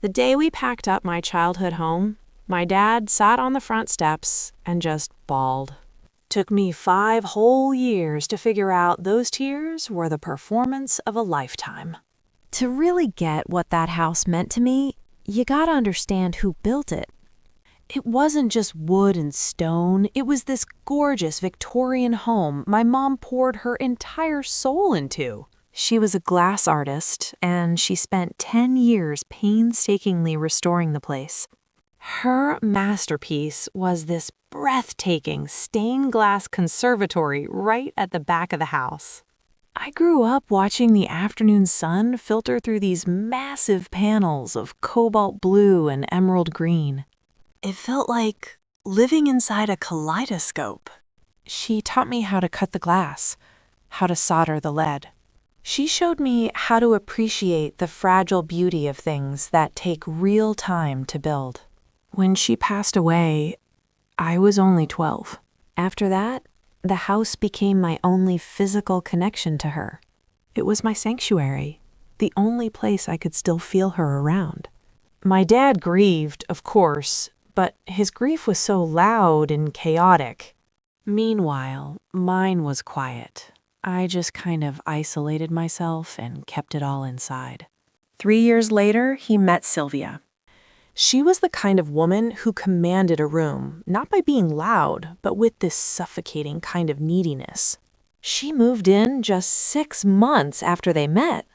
The day we packed up my childhood home, my dad sat on the front steps and just bawled. Took me 5 whole years to figure out those tears were the performance of a lifetime. To really get what that house meant to me, you gotta understand who built it. It wasn't just wood and stone, it was this gorgeous Victorian home my mom poured her entire soul into. She was a glass artist, and she spent 10 years painstakingly restoring the place. Her masterpiece was this breathtaking stained glass conservatory right at the back of the house. I grew up watching the afternoon sun filter through these massive panels of cobalt blue and emerald green. It felt like living inside a kaleidoscope. She taught me how to cut the glass, how to solder the lead. She showed me how to appreciate the fragile beauty of things that take real time to build. When she passed away, I was only 12. After that, the house became my only physical connection to her. It was my sanctuary, the only place I could still feel her around. My dad grieved, of course, but his grief was so loud and chaotic. Meanwhile, mine was quiet. I just kind of isolated myself and kept it all inside. 3 years later, he met Sylvia. She was the kind of woman who commanded a room, not by being loud, but with this suffocating kind of neediness. She moved in just 6 months after they met.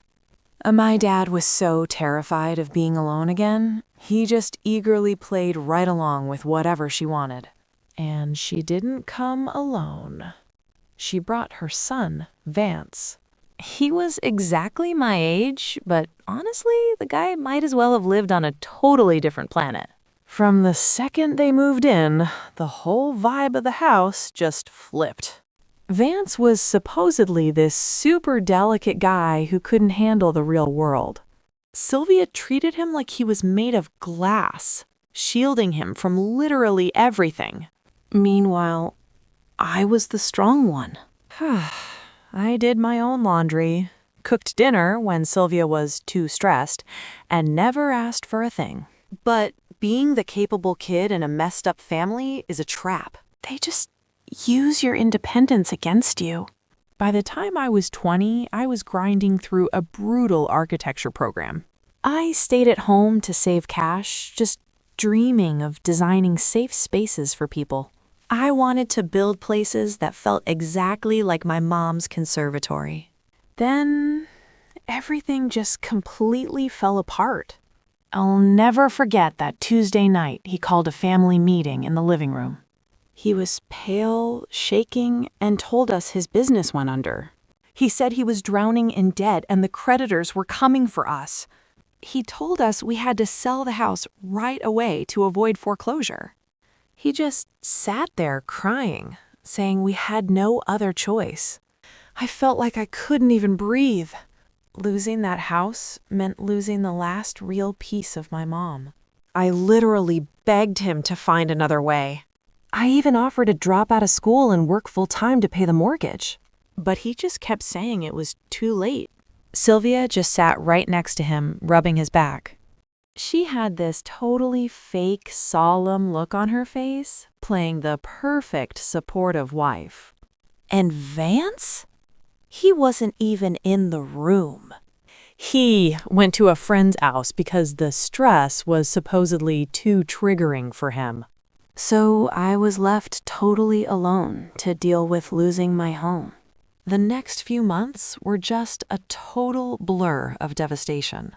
My dad was so terrified of being alone again, he just eagerly played right along with whatever she wanted. And she didn't come alone. She brought her son, Vance. He was exactly my age, but honestly, the guy might as well have lived on a totally different planet. From the second they moved in, the whole vibe of the house just flipped. Vance was supposedly this super delicate guy who couldn't handle the real world. Sylvia treated him like he was made of glass, shielding him from literally everything. Meanwhile, I was the strong one. I did my own laundry, cooked dinner when Sylvia was too stressed, and never asked for a thing. But being the capable kid in a messed up family is a trap. They just use your independence against you. By the time I was 20, I was grinding through a brutal architecture program. I stayed at home to save cash, just dreaming of designing safe spaces for people. I wanted to build places that felt exactly like my mom's conservatory. Then, everything just completely fell apart. I'll never forget that Tuesday night he called a family meeting in the living room. He was pale, shaking, and told us his business went under. He said he was drowning in debt and the creditors were coming for us. He told us we had to sell the house right away to avoid foreclosure. He just sat there crying, saying we had no other choice. I felt like I couldn't even breathe. Losing that house meant losing the last real piece of my mom. I literally begged him to find another way. I even offered to drop out of school and work full-time to pay the mortgage. But he just kept saying it was too late. Sylvia just sat right next to him, rubbing his back. She had this totally fake, solemn look on her face, playing the perfect supportive wife. And Vance? He wasn't even in the room. He went to a friend's house because the stress was supposedly too triggering for him. So I was left totally alone to deal with losing my home. The next few months were just a total blur of devastation.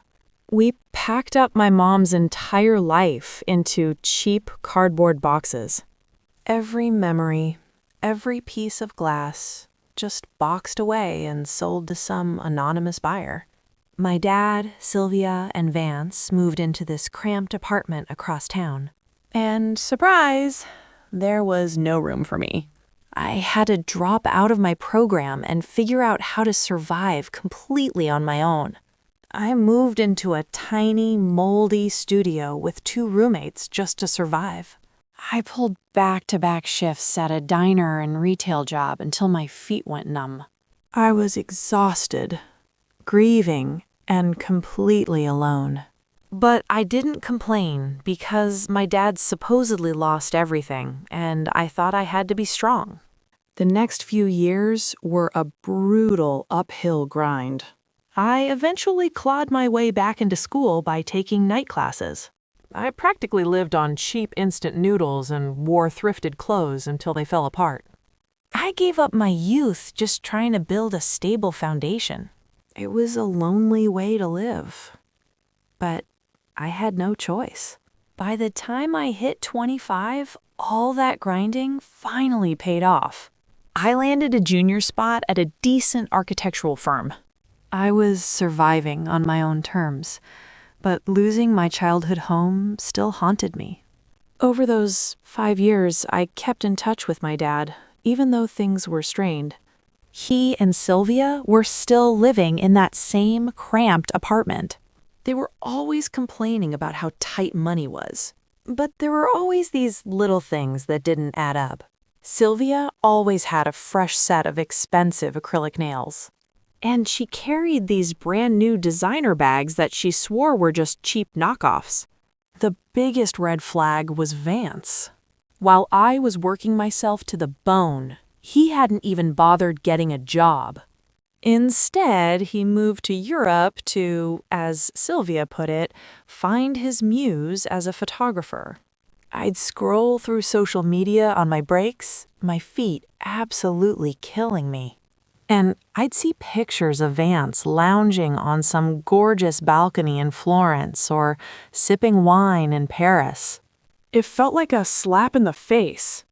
We packed up my mom's entire life into cheap cardboard boxes. Every memory, every piece of glass, just boxed away and sold to some anonymous buyer. My dad, Sylvia, and Vance moved into this cramped apartment across town. And surprise, there was no room for me. I had to drop out of my program and figure out how to survive completely on my own. I moved into a tiny, moldy studio with 2 roommates just to survive. I pulled back-to-back shifts at a diner and retail job until my feet went numb. I was exhausted, grieving, and completely alone. But I didn't complain because my dad supposedly lost everything, and I thought I had to be strong. The next few years were a brutal uphill grind. I eventually clawed my way back into school by taking night classes. I practically lived on cheap instant noodles and wore thrifted clothes until they fell apart. I gave up my youth just trying to build a stable foundation. It was a lonely way to live. But I had no choice. By the time I hit 25, all that grinding finally paid off. I landed a junior spot at a decent architectural firm. I was surviving on my own terms, but losing my childhood home still haunted me. Over those 5 years, I kept in touch with my dad, even though things were strained. He and Sylvia were still living in that same cramped apartment. They were always complaining about how tight money was. But there were always these little things that didn't add up. Sylvia always had a fresh set of expensive acrylic nails. And she carried these brand new designer bags that she swore were just cheap knockoffs. The biggest red flag was Vance. While I was working myself to the bone, he hadn't even bothered getting a job. Instead, he moved to Europe to, as Sylvia put it, find his muse as a photographer. I'd scroll through social media on my breaks, my feet absolutely killing me. And I'd see pictures of Vance lounging on some gorgeous balcony in Florence or sipping wine in Paris. It felt like a slap in the face.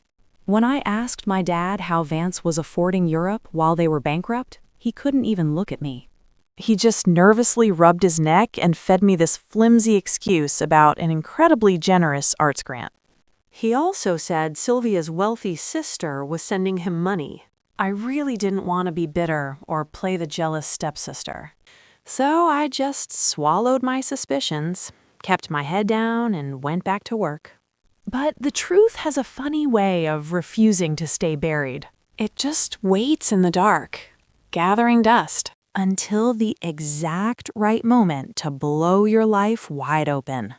When I asked my dad how Vance was affording Europe while they were bankrupt, he couldn't even look at me. He just nervously rubbed his neck and fed me this flimsy excuse about an incredibly generous arts grant. He also said Sylvia's wealthy sister was sending him money. I really didn't want to be bitter or play the jealous stepsister. So I just swallowed my suspicions, kept my head down, and went back to work. But the truth has a funny way of refusing to stay buried. It just waits in the dark, gathering dust, until the exact right moment to blow your life wide open.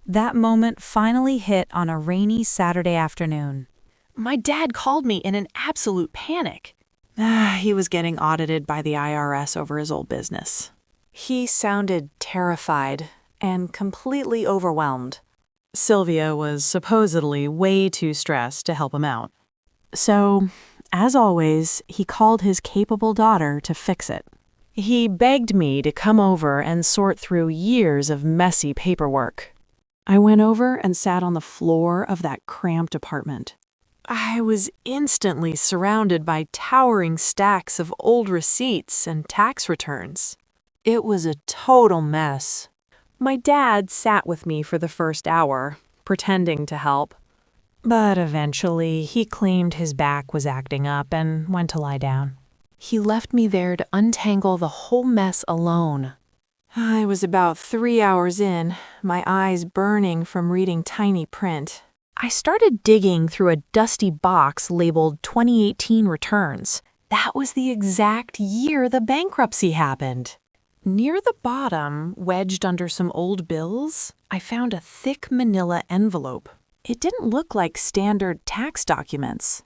That moment finally hit on a rainy Saturday afternoon. My dad called me in an absolute panic. He was getting audited by the IRS over his old business. He sounded terrified and completely overwhelmed. Sylvia was supposedly way too stressed to help him out. So, as always, he called his capable daughter to fix it. He begged me to come over and sort through years of messy paperwork. I went over and sat on the floor of that cramped apartment. I was instantly surrounded by towering stacks of old receipts and tax returns. It was a total mess. My dad sat with me for the first hour, pretending to help. But eventually, he claimed his back was acting up and went to lie down. He left me there to untangle the whole mess alone. I was about 3 hours in, my eyes burning from reading tiny print. I started digging through a dusty box labeled 2018 returns. That was the exact year the bankruptcy happened. Near the bottom, wedged under some old bills, I found a thick manila envelope. It didn't look like standard tax documents.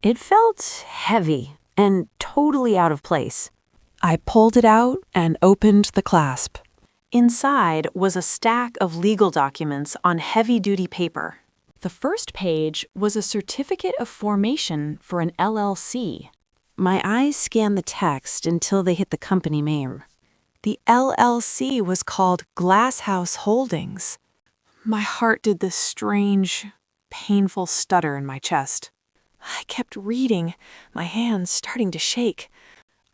It felt heavy and totally out of place. I pulled it out and opened the clasp. Inside was a stack of legal documents on heavy-duty paper. The first page was a certificate of formation for an LLC. My eyes scanned the text until they hit the company name. The LLC was called Glasshouse Holdings. My heart did this strange, painful stutter in my chest. I kept reading, my hands starting to shake.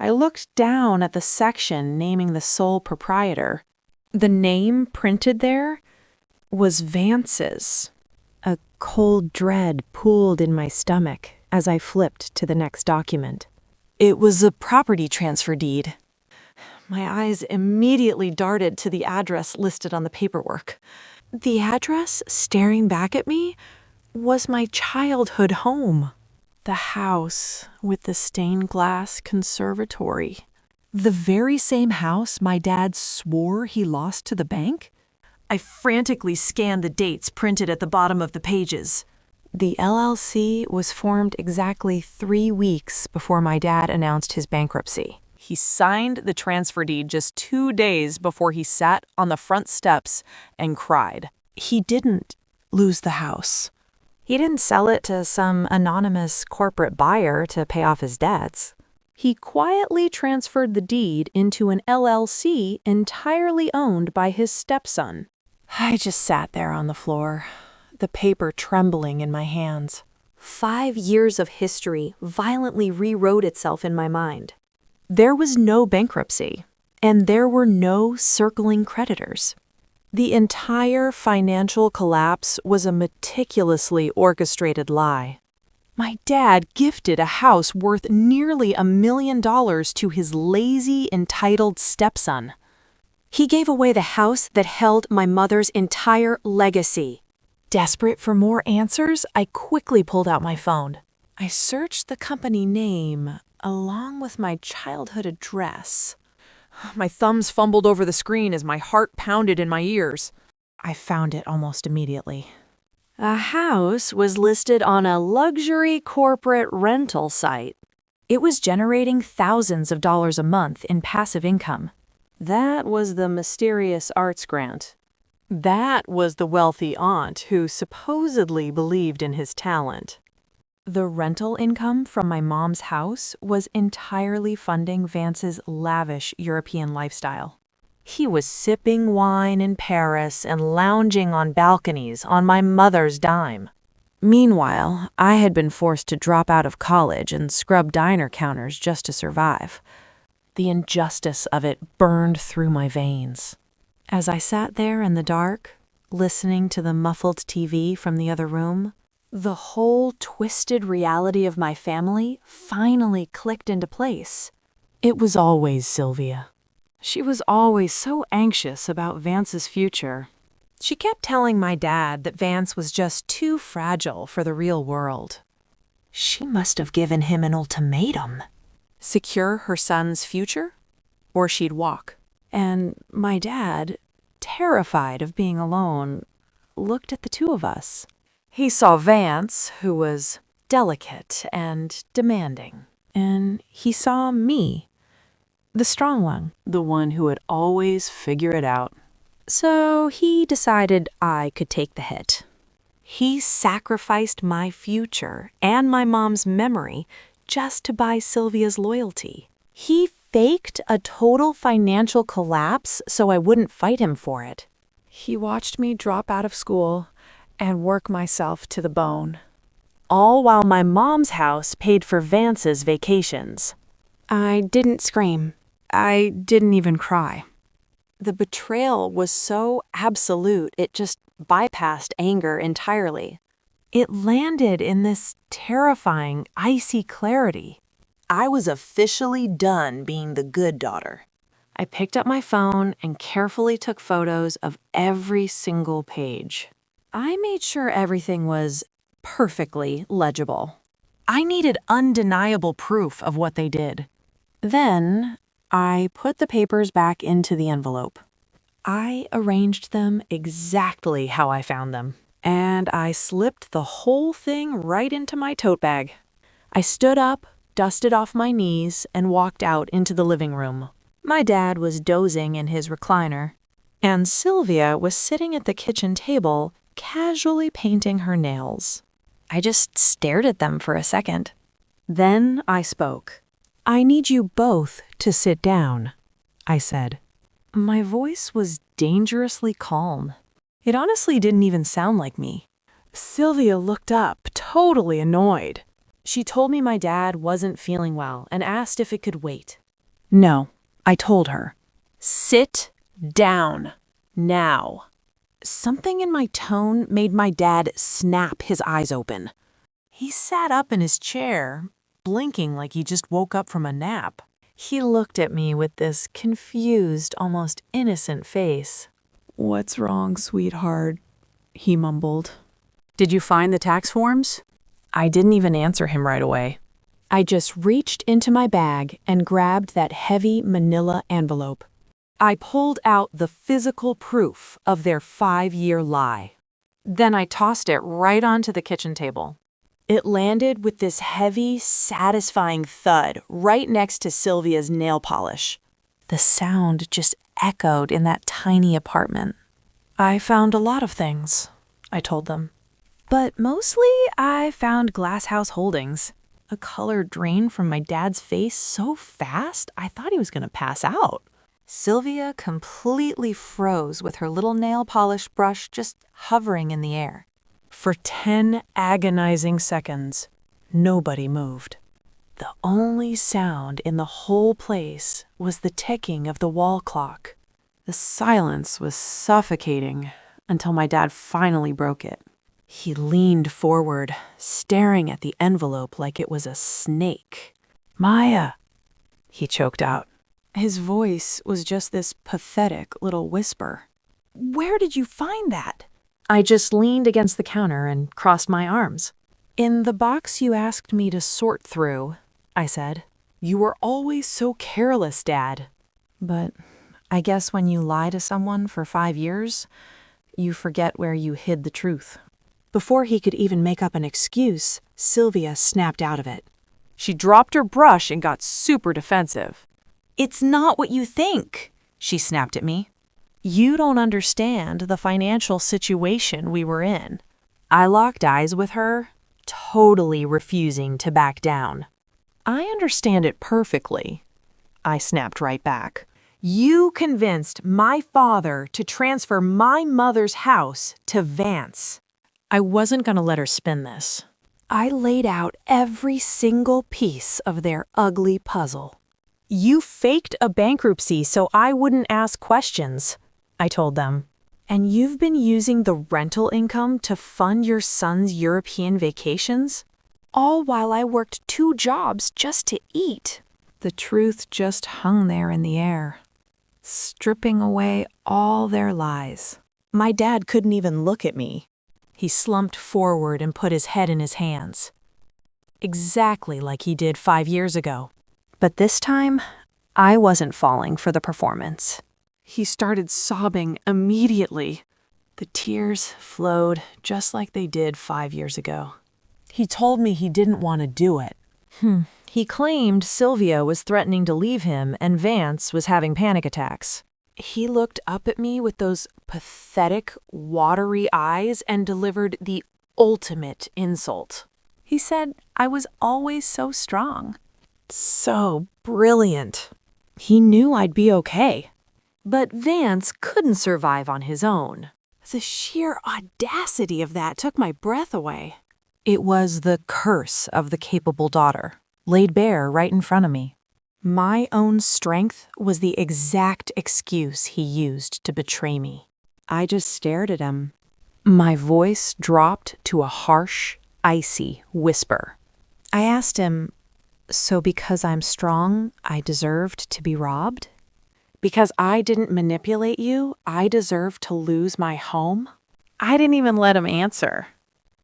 I looked down at the section naming the sole proprietor. The name printed there was Vance's. A cold dread pooled in my stomach as I flipped to the next document. It was a property transfer deed. My eyes immediately darted to the address listed on the paperwork. The address staring back at me was my childhood home. The house with the stained glass conservatory. The very same house my dad swore he lost to the bank? I frantically scanned the dates printed at the bottom of the pages. The LLC was formed exactly 3 weeks before my dad announced his bankruptcy. He signed the transfer deed just 2 days before he sat on the front steps and cried. He didn't lose the house. He didn't sell it to some anonymous corporate buyer to pay off his debts. He quietly transferred the deed into an LLC entirely owned by his stepson. I just sat there on the floor, the paper trembling in my hands. 5 years of history violently rewrote itself in my mind. There was no bankruptcy, and there were no circling creditors. The entire financial collapse was a meticulously orchestrated lie. My dad gifted a house worth nearly $1 million to his lazy, entitled stepson. He gave away the house that held my mother's entire legacy. Desperate for more answers, I quickly pulled out my phone. I searched the company name along with my childhood address. My thumbs fumbled over the screen as my heart pounded in my ears. I found it almost immediately. A house was listed on a luxury corporate rental site. It was generating thousands of dollars a month in passive income. That was the mysterious arts grant. That was the wealthy aunt who supposedly believed in his talent. The rental income from my mom's house was entirely funding Vance's lavish European lifestyle. He was sipping wine in Paris and lounging on balconies on my mother's dime. Meanwhile, I had been forced to drop out of college and scrub diner counters just to survive. The injustice of it burned through my veins. As I sat there in the dark, listening to the muffled TV from the other room, the whole twisted reality of my family finally clicked into place. It was always Sylvia. She was always so anxious about Vance's future. She kept telling my dad that Vance was just too fragile for the real world. She must have given him an ultimatum. Secure her son's future, or she'd walk. And my dad, terrified of being alone, looked at the two of us. He saw Vance, who was delicate and demanding, and he saw me, the strong one, The one who would always figure it out. So he decided I could take the hit. He sacrificed my future and my mom's memory just to buy Sylvia's loyalty. He faked a total financial collapse so I wouldn't fight him for it. He watched me drop out of school and work myself to the bone, all while my mom's house paid for Vance's vacations. I didn't scream. I didn't even cry. The betrayal was so absolute, it just bypassed anger entirely. It landed in this terrifying, icy clarity. I was officially done being the good daughter. I picked up my phone and carefully took photos of every single page. I made sure everything was perfectly legible. I needed undeniable proof of what they did. Then I put the papers back into the envelope. I arranged them exactly how I found them, and I slipped the whole thing right into my tote bag. I stood up, dusted off my knees, and walked out into the living room. My dad was dozing in his recliner, and Sylvia was sitting at the kitchen table, casually painting her nails. I just stared at them for a second. Then I spoke. "I need you both to sit down," I said. My voice was dangerously calm. It honestly didn't even sound like me. Sylvia looked up, totally annoyed. She told me my dad wasn't feeling well and asked if it could wait. No, I told her. Sit down. Now. Something in my tone made my dad snap his eyes open. He sat up in his chair, blinking like he just woke up from a nap. He looked at me with this confused, almost innocent face. "What's wrong, sweetheart?" he mumbled. Did you find the tax forms? I didn't even answer him right away. I just reached into my bag and grabbed that heavy manila envelope. I pulled out the physical proof of their 5-year lie. Then I tossed it right onto the kitchen table. It landed with this heavy, satisfying thud right next to Sylvia's nail polish. The sound just echoed in that tiny apartment. I found a lot of things, I told them. But mostly I found Glasshouse Holdings. A color drained from my dad's face so fast I thought he was going to pass out. Sylvia completely froze with her little nail polish brush just hovering in the air. For 10 agonizing seconds, nobody moved. The only sound in the whole place was the ticking of the wall clock. The silence was suffocating until my dad finally broke it. He leaned forward, staring at the envelope like it was a snake. "Maya," he choked out. His voice was just this pathetic little whisper. "Where did you find that?" I just leaned against the counter and crossed my arms. "In the box you asked me to sort through," I said. "You were always so careless, Dad." But I guess when you lie to someone for 5 years, you forget where you hid the truth. Before he could even make up an excuse, Sylvia snapped out of it. She dropped her brush and got super defensive. "It's not what you think," she snapped at me. "You don't understand the financial situation we were in." I locked eyes with her, totally refusing to back down. "I understand it perfectly," I snapped right back. "You convinced my father to transfer my mother's house to Vance." I wasn't going to let her spin this. I laid out every single piece of their ugly puzzle. "You faked a bankruptcy so I wouldn't ask questions," I told them. "And you've been using the rental income to fund your son's European vacations? All while I worked 2 jobs just to eat." The truth just hung there in the air, stripping away all their lies. My dad couldn't even look at me. He slumped forward and put his head in his hands. Exactly like he did 5 years ago. But this time, I wasn't falling for the performance. He started sobbing immediately. The tears flowed just like they did 5 years ago. He told me he didn't want to do it. He claimed Sylvia was threatening to leave him and Vance was having panic attacks. He looked up at me with those pathetic, watery eyes and delivered the ultimate insult. He said I was always so strong. So brilliant. He knew I'd be okay. But Vance couldn't survive on his own. The sheer audacity of that took my breath away. It was the curse of the capable daughter, laid bare right in front of me. My own strength was the exact excuse he used to betray me. I just stared at him. My voice dropped to a harsh, icy whisper. I asked him, "So because I'm strong, I deserved to be robbed? Because I didn't manipulate you, I deserve to lose my home?" I didn't even let him answer.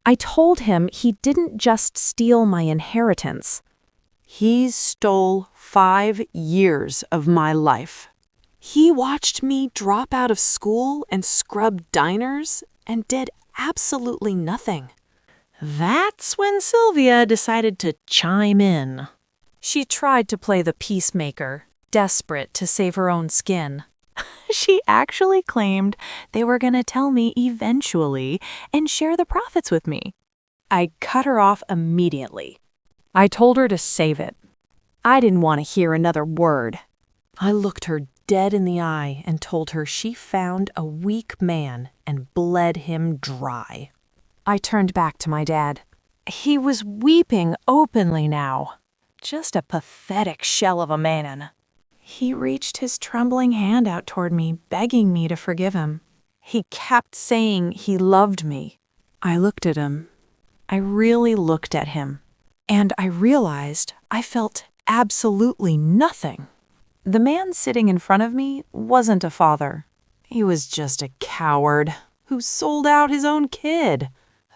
I told him he didn't just steal my inheritance. He stole 5 years of my life. He watched me drop out of school and scrub diners and did absolutely nothing. That's when Sylvia decided to chime in. She tried to play the peacemaker, desperate to save her own skin. She actually claimed they were going to tell me eventually and share the profits with me. I cut her off immediately. I told her to save it. I didn't want to hear another word. I looked her dead in the eye and told her she found a weak man and bled him dry. I turned back to my dad. He was weeping openly now. Just a pathetic shell of a man. He reached his trembling hand out toward me, begging me to forgive him. He kept saying he loved me. I looked at him. I really looked at him. And I realized I felt absolutely nothing. The man sitting in front of me wasn't a father. He was just a coward who sold out his own kid.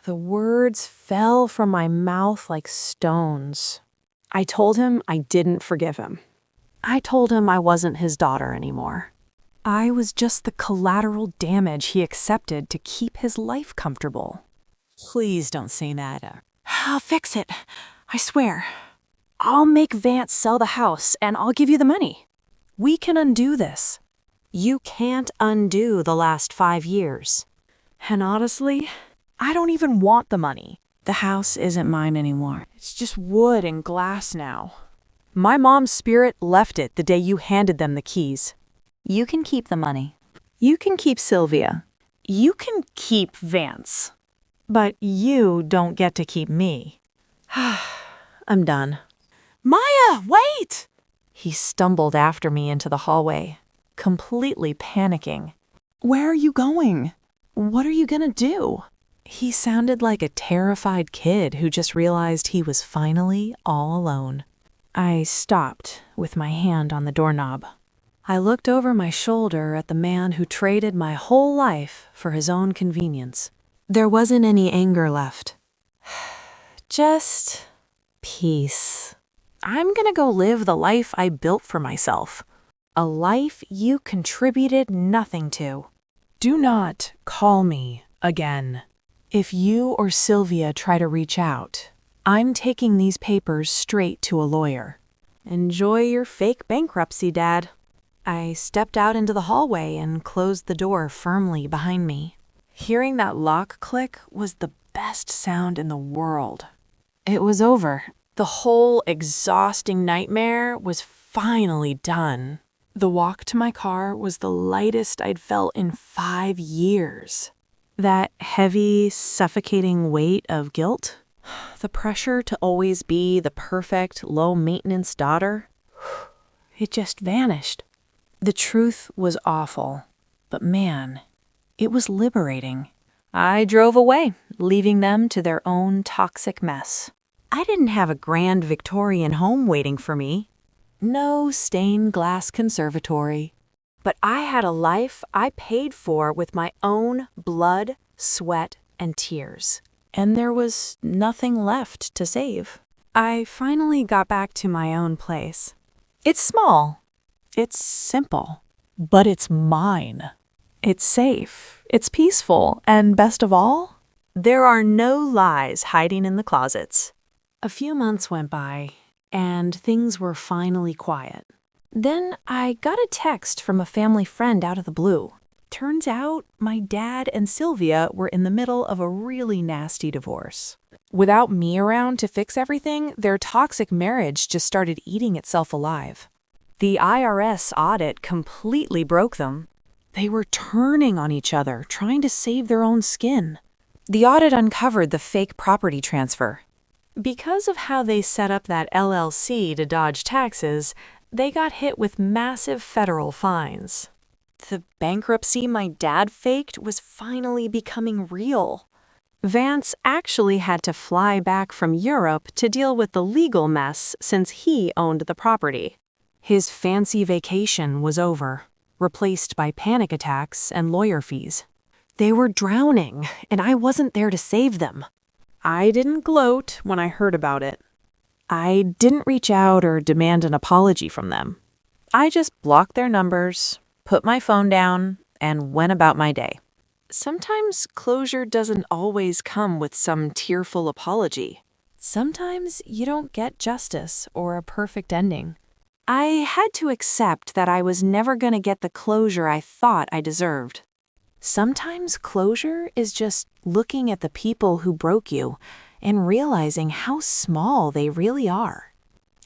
The words fell from my mouth like stones. I told him I didn't forgive him. I told him I wasn't his daughter anymore. I was just the collateral damage he accepted to keep his life comfortable. Please don't say that. I'll fix it. I swear. I'll make Vance sell the house and I'll give you the money. We can undo this. You can't undo the last 5 years. And honestly, I don't even want the money. The house isn't mine anymore. It's just wood and glass now. My mom's spirit left it the day you handed them the keys. You can keep the money. You can keep Sylvia. You can keep Vance. But you don't get to keep me. I'm done. Maya, wait! He stumbled after me into the hallway, completely panicking. Where are you going? What are you gonna do? He sounded like a terrified kid who just realized he was finally all alone. I stopped with my hand on the doorknob. I looked over my shoulder at the man who traded my whole life for his own convenience. There wasn't any anger left. Just peace. I'm gonna go live the life I built for myself. A life you contributed nothing to. Do not call me again. If you or Sylvia try to reach out, I'm taking these papers straight to a lawyer. Enjoy your fake bankruptcy, Dad. I stepped out into the hallway and closed the door firmly behind me. Hearing that lock click was the best sound in the world. It was over. The whole exhausting nightmare was finally done. The walk to my car was the lightest I'd felt in 5 years. That heavy, suffocating weight of guilt, the pressure to always be the perfect, low-maintenance daughter, it just vanished. The truth was awful, but man, it was liberating. I drove away, leaving them to their own toxic mess. I didn't have a grand Victorian home waiting for me. No stained glass conservatory. But I had a life I paid for with my own blood, sweat, and tears. And there was nothing left to save. I finally got back to my own place. It's small. It's simple. But it's mine. It's safe. It's peaceful. And best of all, there are no lies hiding in the closets. A few months went by, and things were finally quiet. Then I got a text from a family friend out of the blue. Turns out my dad and Sylvia were in the middle of a really nasty divorce. Without me around to fix everything, their toxic marriage just started eating itself alive. The IRS audit completely broke them. They were turning on each other, trying to save their own skin. The audit uncovered the fake property transfer. Because of how they set up that LLC to dodge taxes, they got hit with massive federal fines. The bankruptcy my dad faked was finally becoming real. Vance actually had to fly back from Europe to deal with the legal mess since he owned the property. His fancy vacation was over, replaced by panic attacks and lawyer fees. They were drowning, and I wasn't there to save them. I didn't gloat when I heard about it. I didn't reach out or demand an apology from them. I just blocked their numbers, put my phone down, and went about my day. Sometimes closure doesn't always come with some tearful apology. Sometimes you don't get justice or a perfect ending. I had to accept that I was never going to get the closure I thought I deserved. Sometimes closure is just looking at the people who broke you and realizing how small they really are.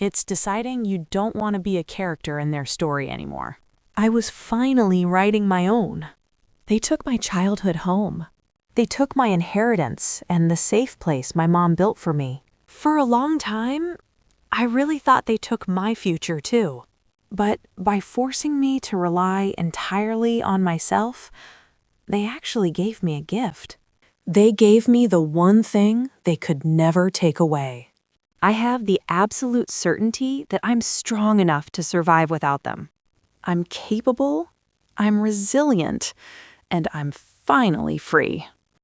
It's deciding you don't want to be a character in their story anymore. I was finally writing my own. They took my childhood home. They took my inheritance and the safe place my mom built for me. For a long time, I really thought they took my future too. But by forcing me to rely entirely on myself, they actually gave me a gift. They gave me the one thing they could never take away. I have the absolute certainty that I'm strong enough to survive without them. I'm capable, I'm resilient, and I'm finally free.